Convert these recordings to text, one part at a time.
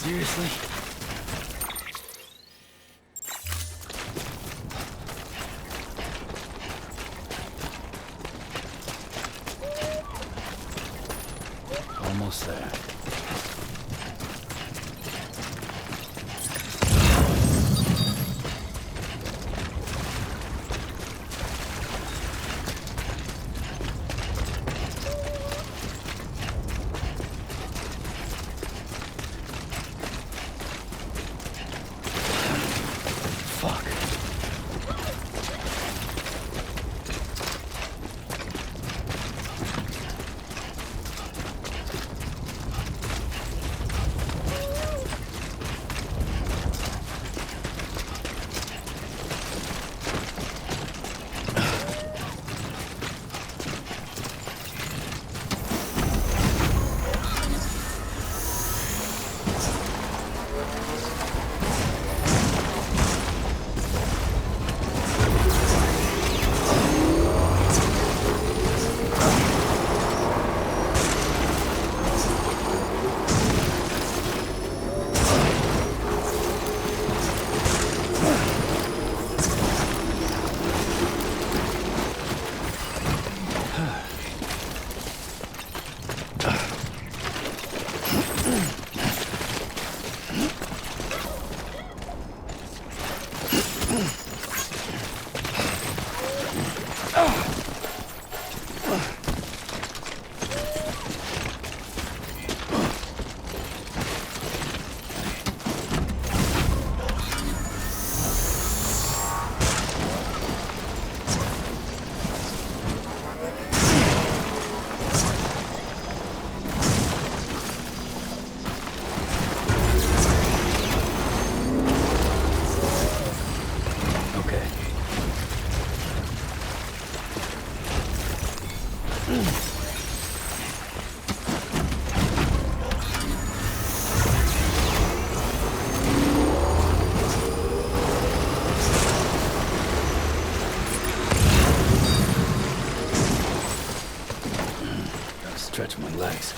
Seriously? Almost there. Fuck. Stretch my legs.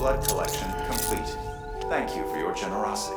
Blood collection complete. Thank you for your generosity.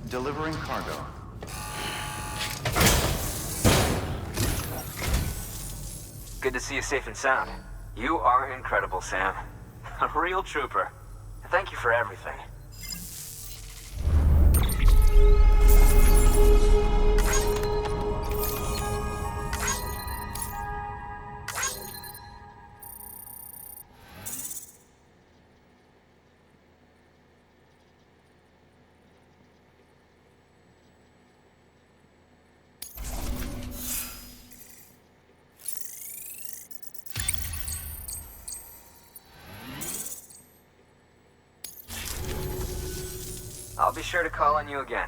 Delivering cargo. Good to see you safe and sound. You are incredible, Sam. A real trooper. Thank you for everything. I'll be sure to call on you again.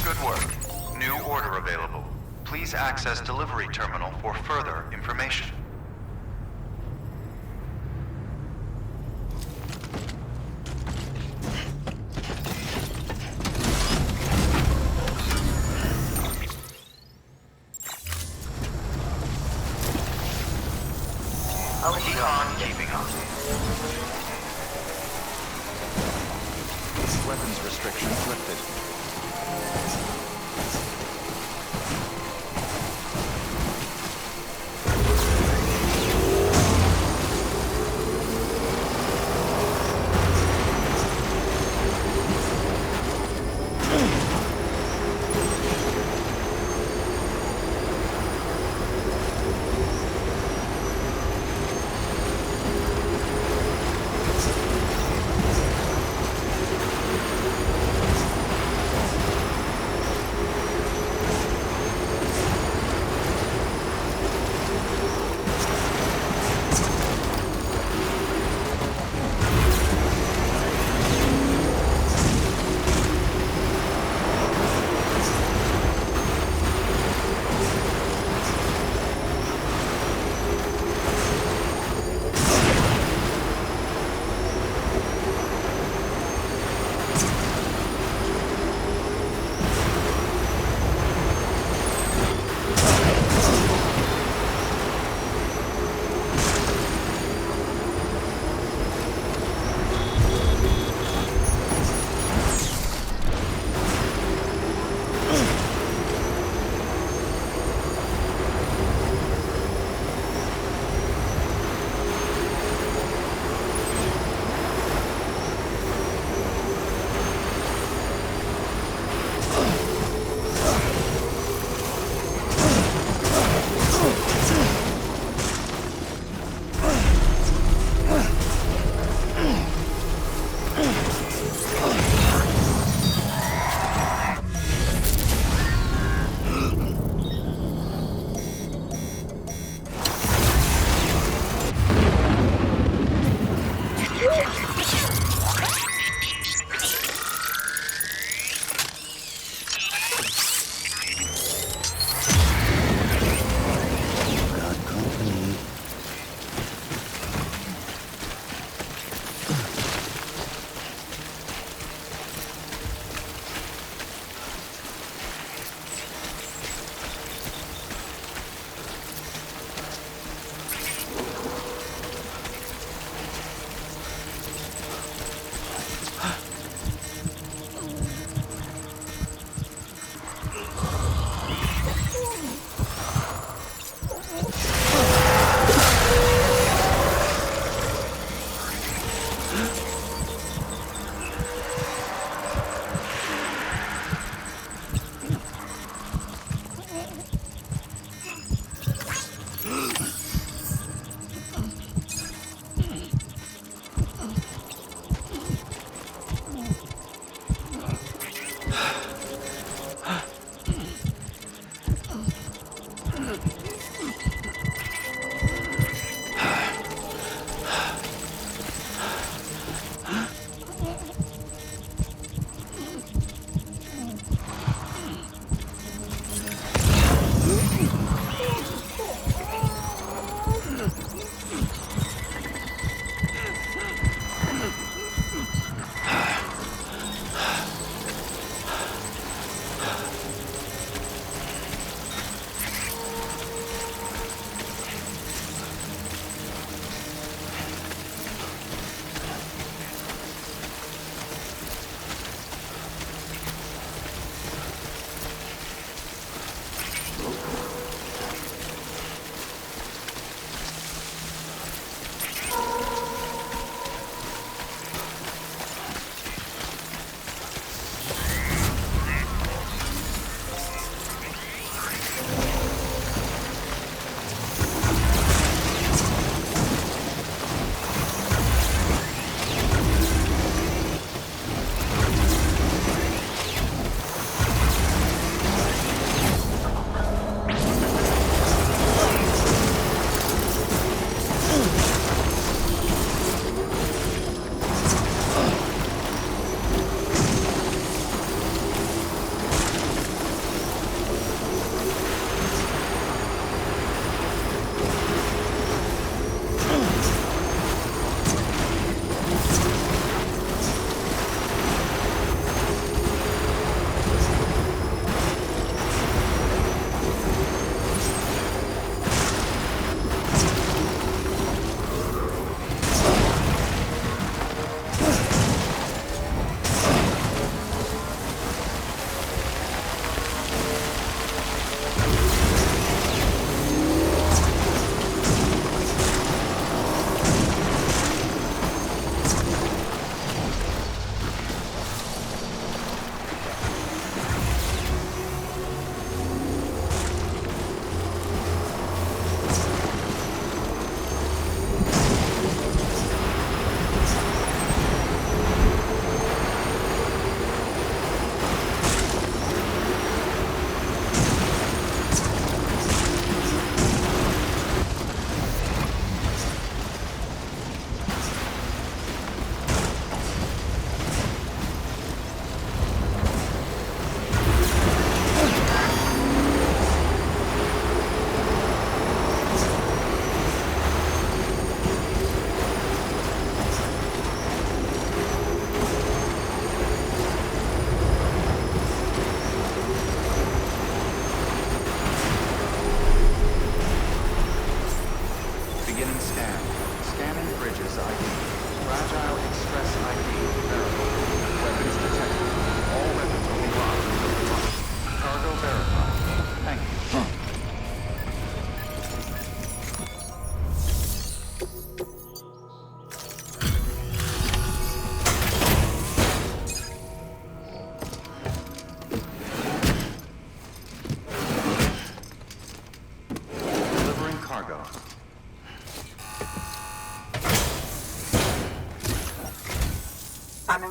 Good work. New order available. Please access delivery terminal for further information. Keep on keeping on. Weapons restrictions lifted.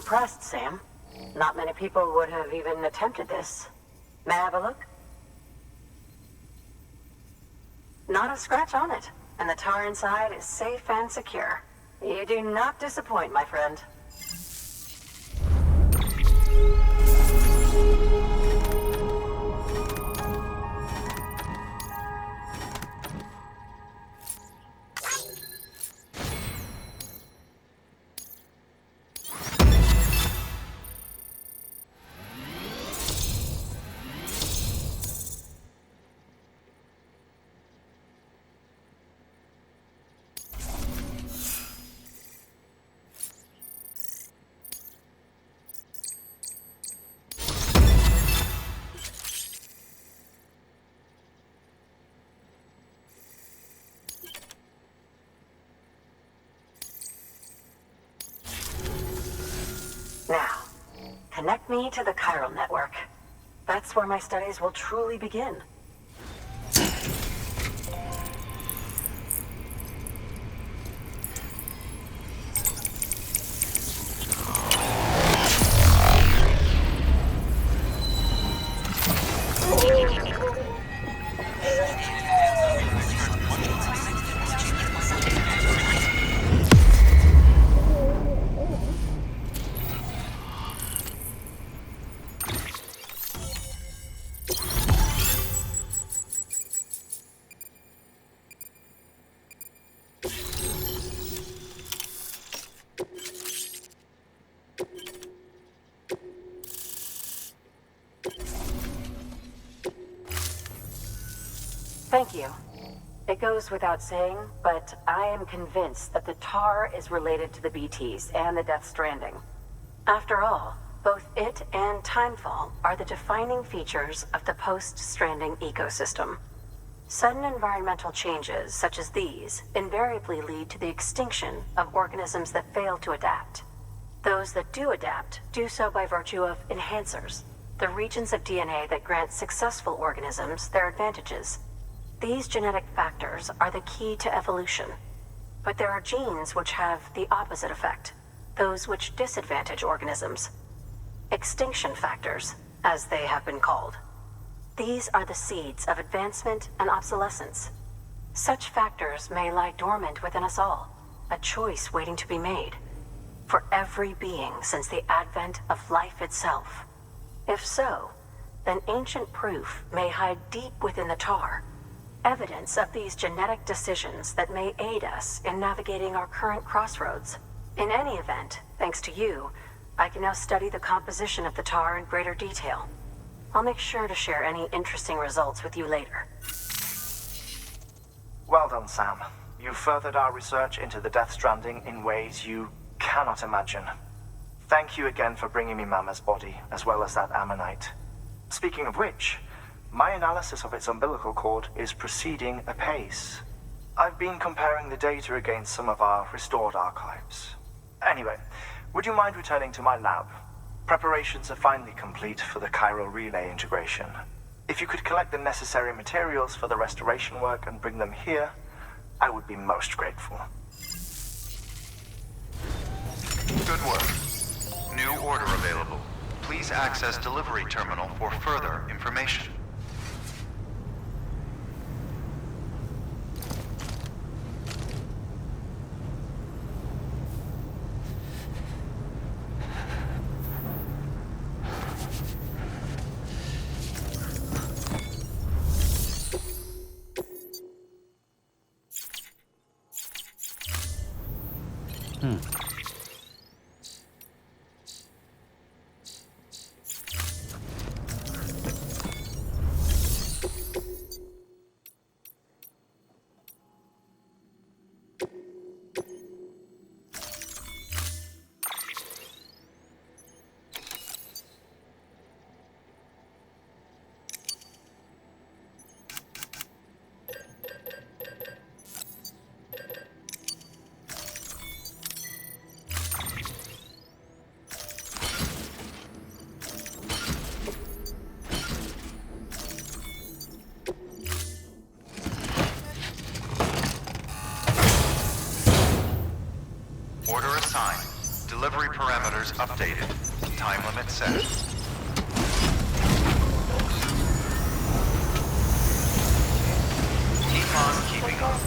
impressed, Sam. Not many people would have even attempted this. May I have a look? Not a scratch on it, and the tar inside is safe and secure. You do not disappoint, my friend. Now, connect me to the chiral network. That's where my studies will truly begin. Thank you. It goes without saying, but I am convinced that the tar is related to the BTs and the Death Stranding. After all, both it and Timefall are the defining features of the post-Stranding ecosystem. Sudden environmental changes such as these invariably lead to the extinction of organisms that fail to adapt. Those that do adapt do so by virtue of enhancers, the regions of DNA that grant successful organisms their advantages. These genetic factors are the key to evolution. But there are genes which have the opposite effect, those which disadvantage organisms. Extinction factors, as they have been called. These are the seeds of advancement and obsolescence. Such factors may lie dormant within us all, a choice waiting to be made. For every being since the advent of life itself. If so, then ancient proof may hide deep within the tar. Evidence of these genetic decisions that may aid us in navigating our current crossroads. In any event, thanks to you, I can now study the composition of the tar in greater detail. I'll make sure to share any interesting results with you later. Well done, Sam. You furthered our research into the Death Stranding in ways you cannot imagine. Thank you again for bringing me Mama's body, as well as that ammonite. Speaking of which, my analysis of its umbilical cord is proceeding apace. I've been comparing the data against some of our restored archives. Anyway, would you mind returning to my lab? Preparations are finally complete for the chiral relay integration. If you could collect the necessary materials for the restoration work and bring them here, I would be most grateful. Good work. New order available. Please access delivery terminal for further information. parameters updated. Time limit set. Keep on keeping on.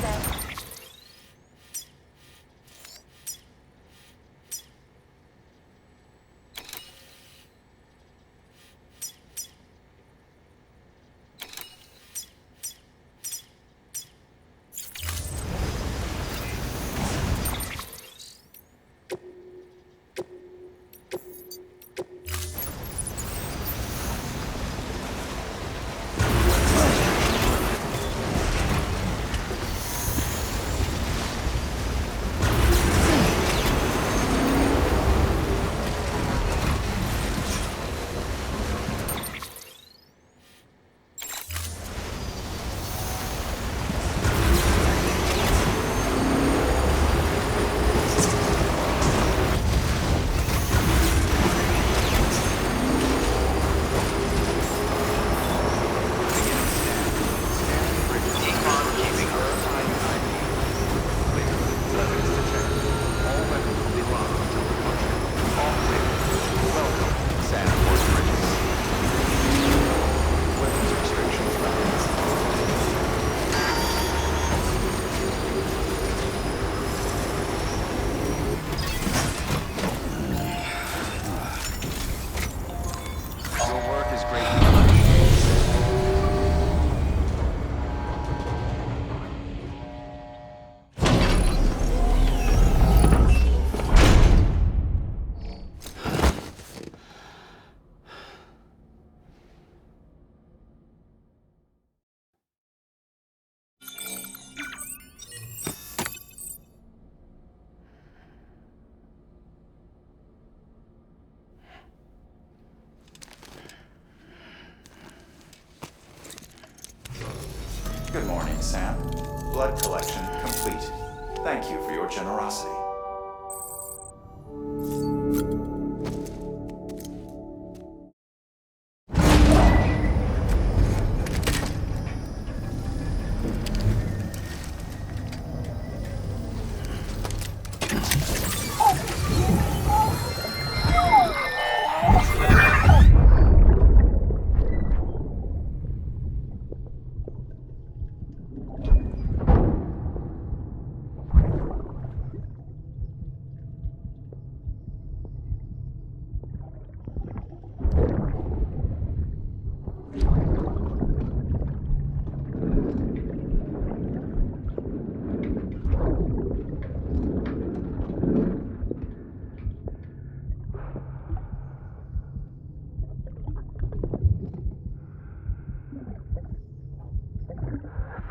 Good morning, Sam. Blood collection complete. Thank you for your generosity.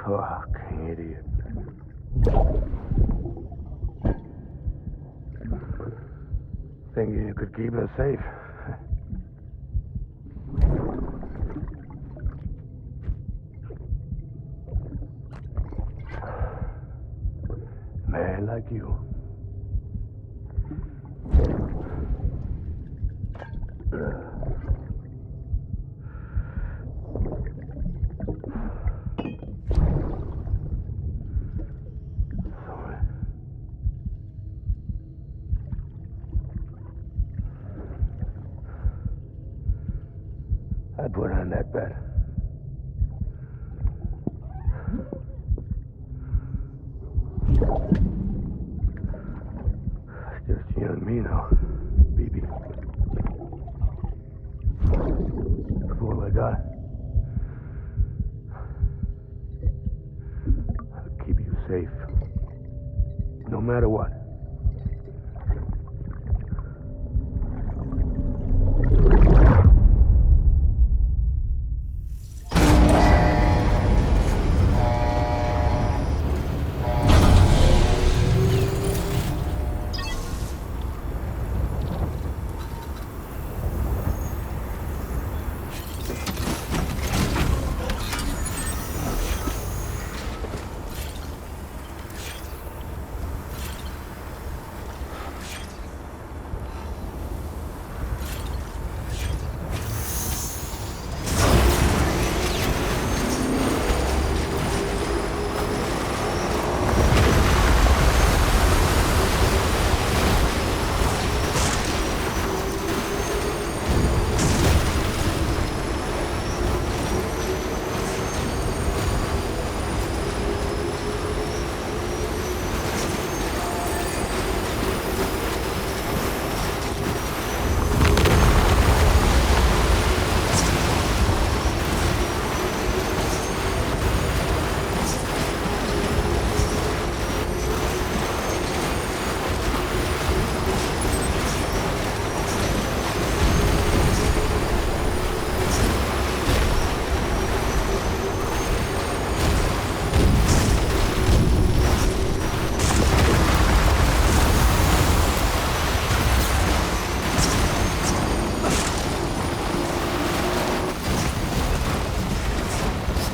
Fuck, idiot. Thinking you could keep us safe. Man like you. I'd put on that bet. It's just you and me now, baby. That's all I got. I'll keep you safe. No matter what.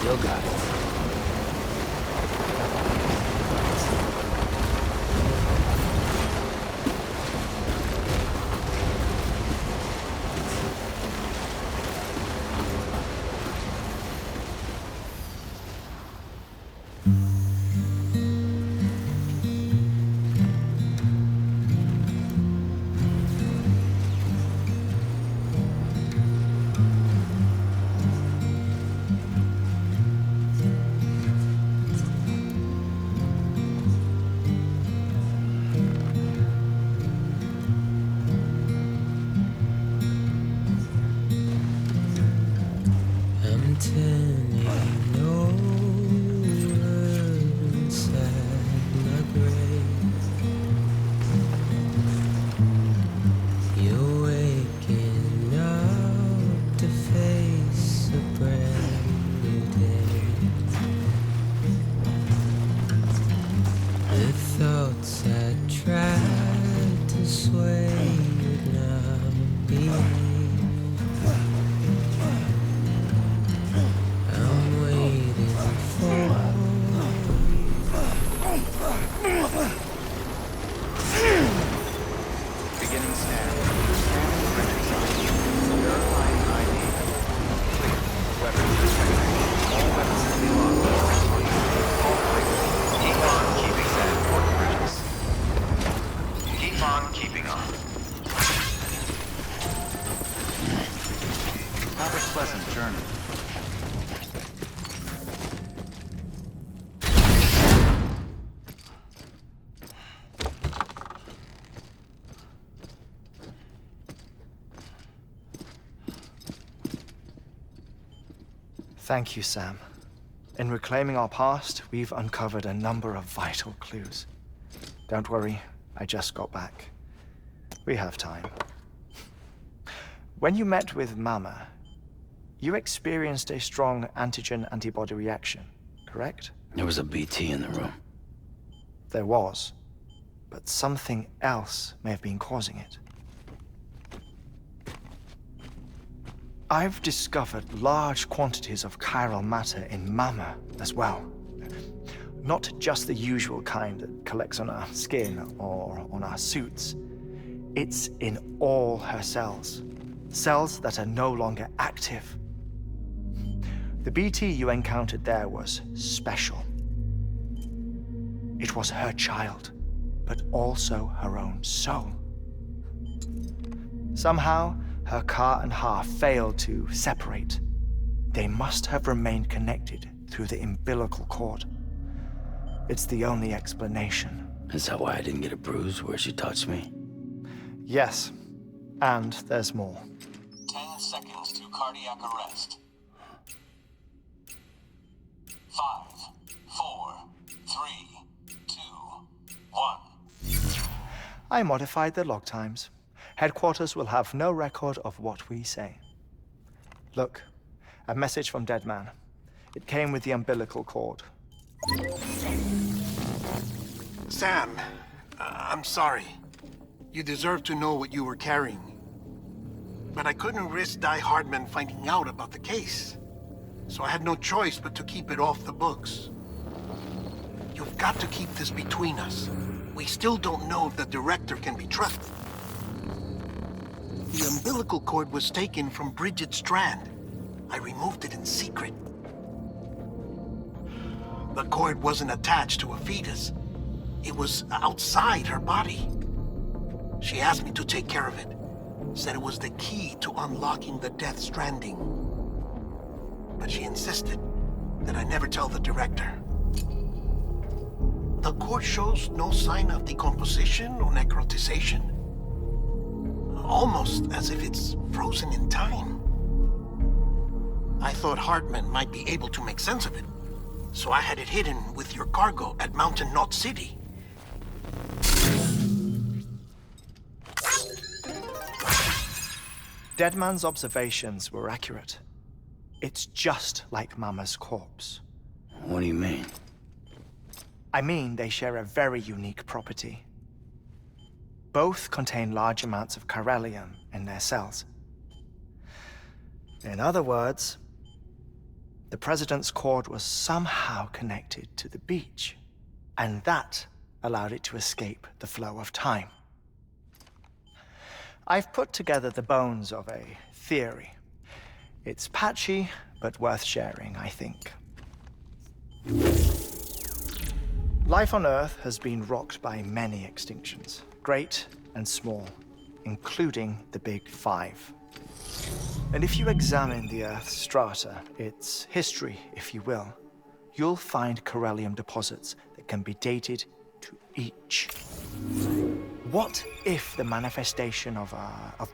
Still got it. I'm turning over inside my grave. You're waking up to face a brand new day. The thoughts I tried to sway would not behave. I'm waiting for Beginning scan. Scanning bridges on. Verifying ID. Clear. Weapons detected. All weapons can be locked. All clear. Keep on keeping on toward bridges. Keep on keeping on. Have a pleasant journey. Thank you, Sam. In reclaiming our past, we've uncovered a number of vital clues. Don't worry, I just got back. We have time. When you met with Mama, you experienced a strong antigen-antibody reaction, correct? There was a BT in the room. There was, but something else may have been causing it. I've discovered large quantities of chiral matter in Mama as well. Not just the usual kind that collects on our skin or on our suits. It's in all her cells. Cells that are no longer active. The BT you encountered there was special. It was her child, but also her own soul. Somehow, her car and half failed to separate. They must have remained connected through the umbilical cord. It's the only explanation. Is that why I didn't get a bruise where she touched me? Yes, and there's more. 10 seconds to cardiac arrest. 5, 4, 3, 2, 1. I modified the log times. Headquarters will have no record of what we say. Look, a message from Deadman. It came with the umbilical cord. Sam, I'm sorry. You deserve to know what you were carrying. But I couldn't risk Di Hardman finding out about the case. So I had no choice but to keep it off the books. You've got to keep this between us. We still don't know if the director can be trusted. The umbilical cord was taken from Bridget Strand. I removed it in secret. The cord wasn't attached to a fetus. It was outside her body. She asked me to take care of it. Said it was the key to unlocking the Death Stranding. But she insisted that I never tell the director. The cord shows no sign of decomposition or necrotization. Almost as if it's frozen in time. I thought Hartman might be able to make sense of it, so I had it hidden with your cargo at Mountain Knot City. Deadman's observations were accurate. It's just like Mama's corpse. What do you mean? I mean, they share a very unique property. Both contain large amounts of chiralium in their cells. In other words, the President's cord was somehow connected to the beach, and that allowed it to escape the flow of time. I've put together the bones of a theory. It's patchy, but worth sharing, I think. Life on Earth has been rocked by many extinctions, great and small, including the Big Five. And if you examine the Earth's strata, its history, if you will, you'll find corallium deposits that can be dated to each. What if the manifestation of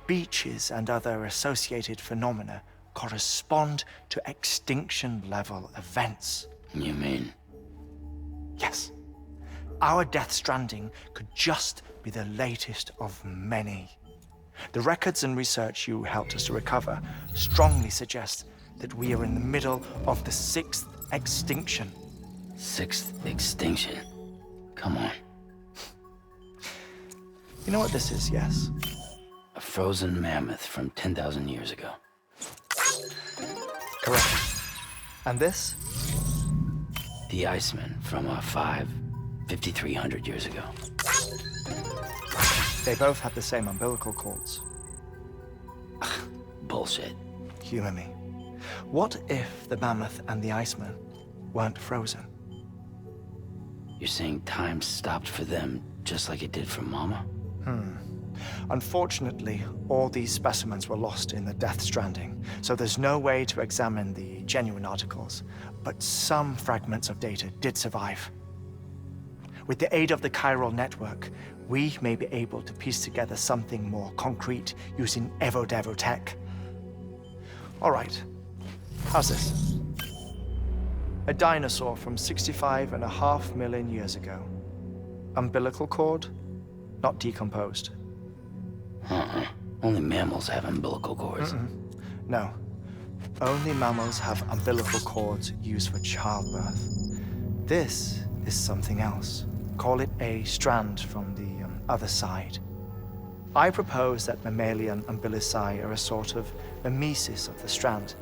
beaches and other associated phenomena correspond to extinction-level events? You mean? Yes. Our Death Stranding could just be the latest of many. The records and research you helped us to recover strongly suggest that we are in the middle of the 6th extinction. 6th extinction? Come on. You know what this is, yes? A frozen mammoth from 10,000 years ago. Correct. And this? The Iceman from 5,300 years ago. They both have the same umbilical cords. Bullshit. Humor me. What if the mammoth and the Iceman weren't frozen? You're saying time stopped for them just like it did for Mama? Unfortunately, all these specimens were lost in the Death Stranding, so there's no way to examine the genuine articles, but some fragments of data did survive. With the aid of the chiral network, we may be able to piece together something more concrete using Evo-Devo tech. All right, how's this? A dinosaur from 65.5 million years ago. Umbilical cord, not decomposed. Only mammals have umbilical cords. No. Only mammals have umbilical cords used for childbirth. This is something else. Call it a strand from the other side. I propose that mammalian umbilici are a sort of mimesis of the strand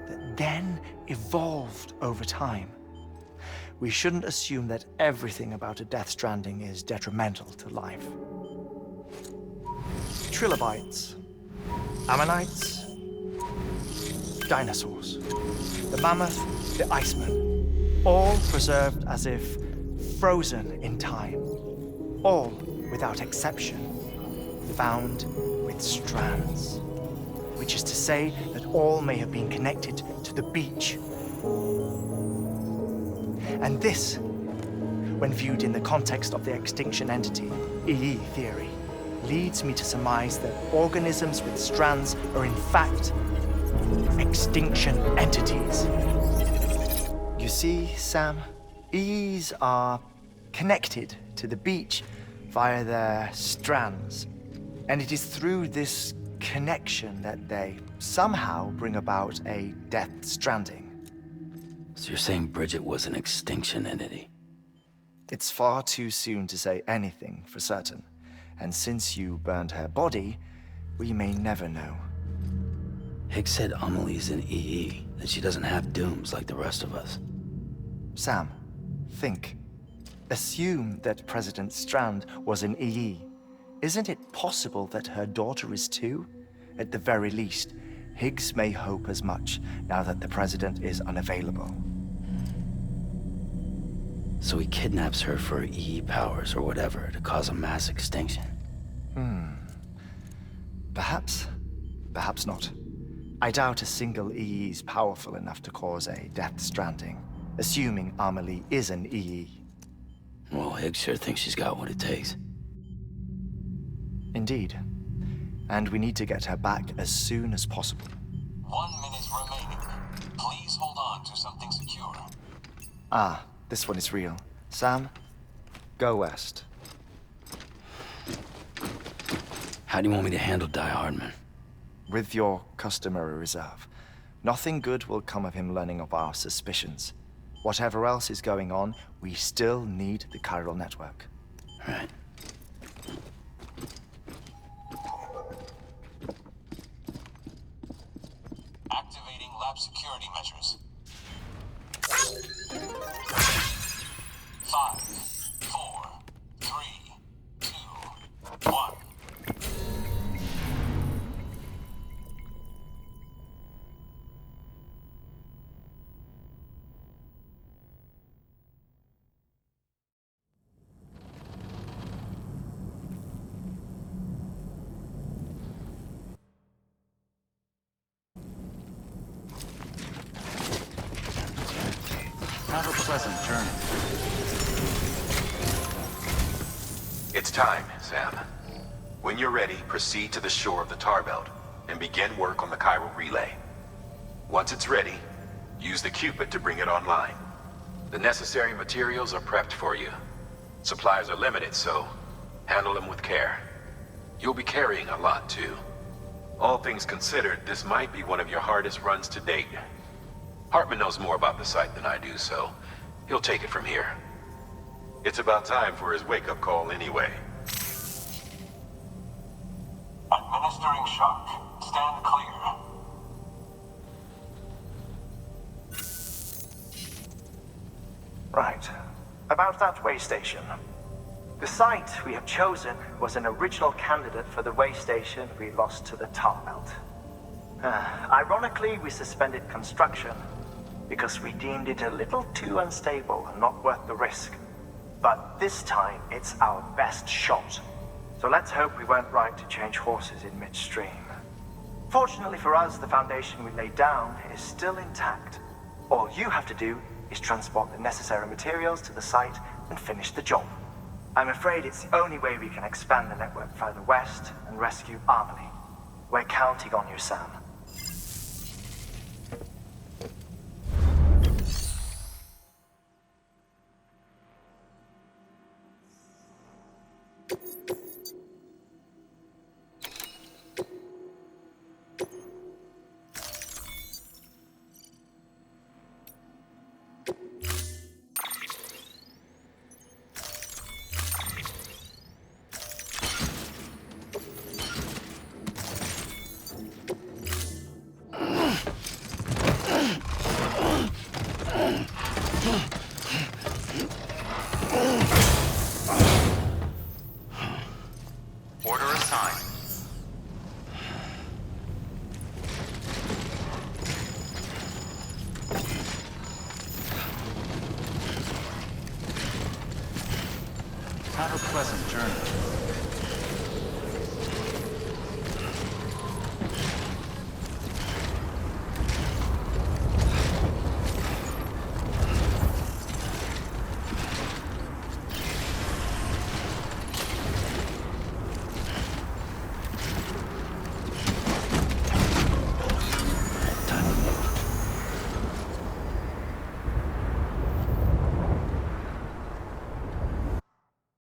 that then evolved over time. We shouldn't assume that everything about a Death Stranding is detrimental to life. Trilobites, ammonites, dinosaurs, the mammoth, the Iceman, all preserved as if frozen in time, all without exception, found with strands, which is to say that all may have been connected to the beach. And this, when viewed in the context of the extinction entity, EE theory, leads me to surmise that organisms with strands are in fact extinction entities. You see, Sam, EEs are connected to the beach via their strands. And it is through this connection that they somehow bring about a Death Stranding. So you're saying Bridget was an extinction entity? It's far too soon to say anything for certain. And since you burned her body, we may never know. Higgs said Amelie's an EE, that she doesn't have dooms like the rest of us. Sam, think. Assume that President Strand was an EE. Isn't it possible that her daughter is too? At the very least, Higgs may hope as much now that the President is unavailable. So he kidnaps her for EE powers or whatever to cause a mass extinction. Perhaps. Perhaps not. I doubt a single EE is powerful enough to cause a Death Stranding, assuming Amelie is an EE. Well, Higgs sure thinks she's got what it takes. Indeed. And we need to get her back as soon as possible. 1 minute remaining. Please hold on to something secure. Ah, this one is real. Sam, go west. How do you want me to handle Die Hardman? With your customary reserve. Nothing good will come of him learning of our suspicions. Whatever else is going on, we still need the chiral network. Right. Activating lab security measures. Have a pleasant journey. It's time, Sam. When you're ready, proceed to the shore of the tar belt and begin work on the chiral relay. Once it's ready, use the Cupid to bring it online. The necessary materials are prepped for you. Supplies are limited, so handle them with care. You'll be carrying a lot, too. All things considered, this might be one of your hardest runs to date. Hartman knows more about the site than I do, so he'll take it from here. It's about time for his wake-up call anyway. Administering shock. Stand clear. Right. About that way station. The site we have chosen was an original candidate for the way station we lost to the tar belt. Ironically, we suspended construction because we deemed it a little too unstable and not worth the risk. But this time, it's our best shot. So let's hope we weren't right to change horses in midstream. Fortunately for us, the foundation we laid down is still intact. All you have to do is transport the necessary materials to the site and finish the job. I'm afraid it's the only way we can expand the network further west and rescue Harmony. We're counting on you, Sam. Order assigned. Have a pleasant journey.